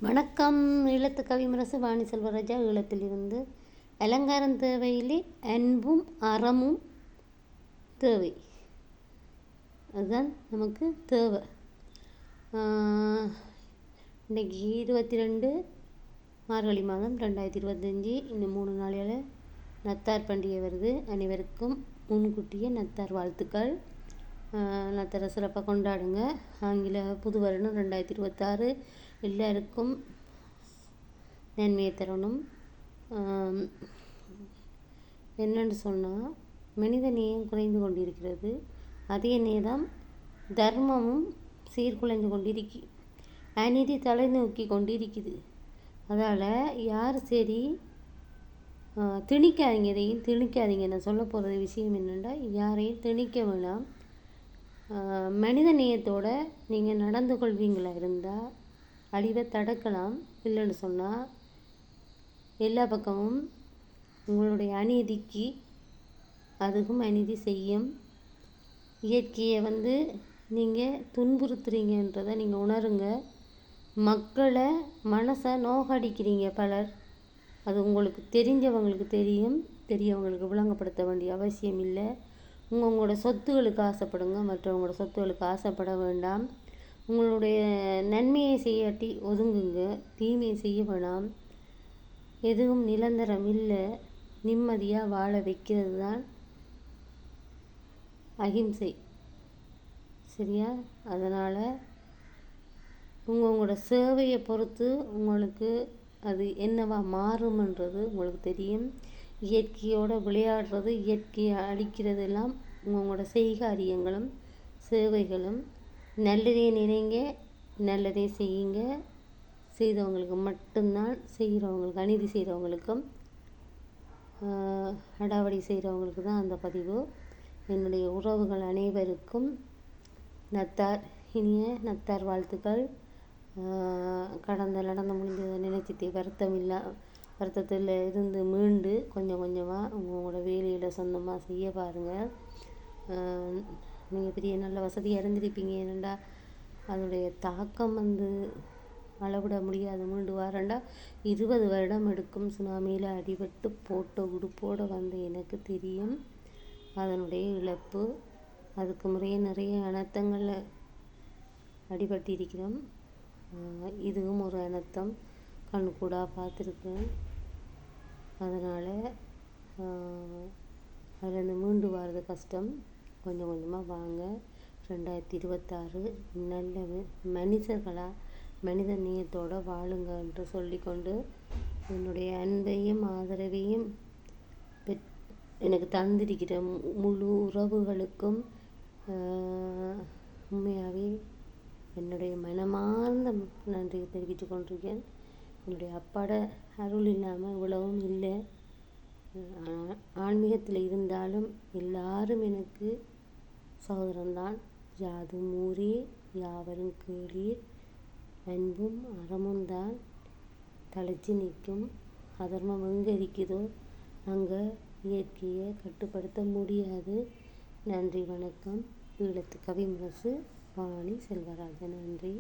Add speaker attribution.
Speaker 1: வணக்கம். ஈழத்து கவிமரசு வாணி செல்வராஜா. ஈழத்திலிருந்து அலங்காரம் தேவையிலே அன்பும் அறமும் தேவை. அதுதான் நமக்கு தேவை. இன்றைக்கி 22 மார்கழி மாதம் 2025. இன்னும் 3 நாளையில் நத்தார் பண்டிகை வருது. அனைவருக்கும் முன்கூட்டிய நத்தார் வாழ்த்துக்கள். நத்தாரை சிறப்பாக கொண்டாடுங்க. ஆங்கில புது வருடம் 2026 எல்லாருக்கும் நன்மையை தரணும். என்னென்னு சொன்னால், மனித நேயம் குறைந்து கொண்டிருக்கிறது. அதே நேரம் தர்மமும் சீர்குலைந்து கொண்டிருக்கு. அநீதி தலை நோக்கி கொண்டிருக்குது. அதால் யார் சரி திணிக்காதீங்க, எதையும் திணிக்காதீங்க. நான் சொல்ல போகிற விஷயம் என்னென்னா, யாரையும் திணிக்க வேணாம். மனித நேயத்தோடு நீங்கள் நடந்து கொள்வீங்களா இருந்தால் அழிவை தடுக்கலாம். இல்லைன்னு சொன்னால் எல்லா பக்கமும் உங்களுடைய அநீதிக்கு அதுக்கும் அநீதி செய்யும். இயற்கையை நீங்கள் துன்புறுத்துறீங்கன்றதை நீங்கள் உணருங்க. மக்களை மனசை நோகடிக்கிறீங்க பலர். அது உங்களுக்கு தெரிஞ்சவங்களுக்கு தெரியும், தெரியவங்களுக்கு விளங்கப்படுத்த வேண்டிய அவசியம் இல்லை. உங்களோட சொத்துகளுக்கு ஆசைப்படுங்க, மற்றவங்களோட சொத்துகளுக்கு ஆசைப்பட வேண்டாம். உங்களுடைய நன்மையை செய்யாட்டி ஒதுங்குங்க, தீமையை செய்ய வேணாம். எதுவும் நிரந்தரம் இல்லை. நிம்மதியாக வாழ வைக்கிறது தான் அகிம்சை. சரியா? அதனால் உங்களோட சேவையை பொறுத்து உங்களுக்கு அது என்னவா மாறும்ன்றது உங்களுக்கு தெரியும். இயற்கையோடு விளையாடுறது, இயற்கையை அழிக்கிறது எல்லாம் உங்களோட செய்காரியங்களும் சேவைகளும். நல்லதே நினைங்க, நல்லதே செய்யுங்க. செய்தவங்களுக்கு மட்டும்தான், செய்கிறவங்களுக்கு அநீதி செய்கிறவங்களுக்கும் அடாவடி செய்கிறவங்களுக்கு தான் அந்த பதிவு. என்னுடைய உறவுகள் அனைவருக்கும் இனிய நத்தார் வாழ்த்துக்கள். நடந்து முடிஞ்சதை நினைச்சிட்டு வருத்தத்தில் இருந்து மீண்டு கொஞ்சம் கொஞ்சமாக உங்களோட வேலையில் சொந்தமாக செய்ய பாருங்கள். நீங்கள் பெரிய நல்ல வசதியாக இருந்திருப்பீங்க. ஏனெண்டா அதனுடைய தாக்கம் அளவிட முடியாது. மீண்டு வரேன்டா 20 வருடம் எடுக்கும். சுனாமியில் அடிபட்டு போட்ட உடுப்போடு எனக்கு தெரியும் அதனுடைய இழப்பு. அதுக்கு முறையே நிறைய அனர்த்தங்களில் அடிபட்டிருக்கிறோம். இதுவும் ஒரு அனர்த்தம், கண்கூடாக பார்த்துருக்கேன். அதனால் அதில் மீண்டு வர்றது கஷ்டம். கொஞ்சம் கொஞ்சமாக வாங்க. 2026 நல்ல மனிதர்களாக மனித நேயத்தோடு வாழுங்க என்று சொல்லிக்கொண்டு, என்னுடைய அன்பையும் ஆதரவையும் எனக்கு தந்திருக்கிற முழு உறவுகளுக்கும் உண்மையாகவே என்னுடைய மனமார்ந்த நன்றியை தெரிவித்து கொண்டிருக்கேன். என்னுடைய அப்பாட அருள் இல்லாமல் இவ்வளவும் இல்லை. ஆன்மீகத்தில் இருந்தாலும் எல்லாரும் எனக்கு சகோதரன்தான். யாது மூரே யாவரும் கேளீர், அன்பும் அறமும் தான் தலைச்சி நிற்கும். அதர்மம் எங்கே இருக்குதோ அங்கே இயற்கையை கட்டுப்படுத்த முடியாது. நன்றி, வணக்கம். ஈழத்து கவிமரசு வாணி செல்வராஜன். நன்றி.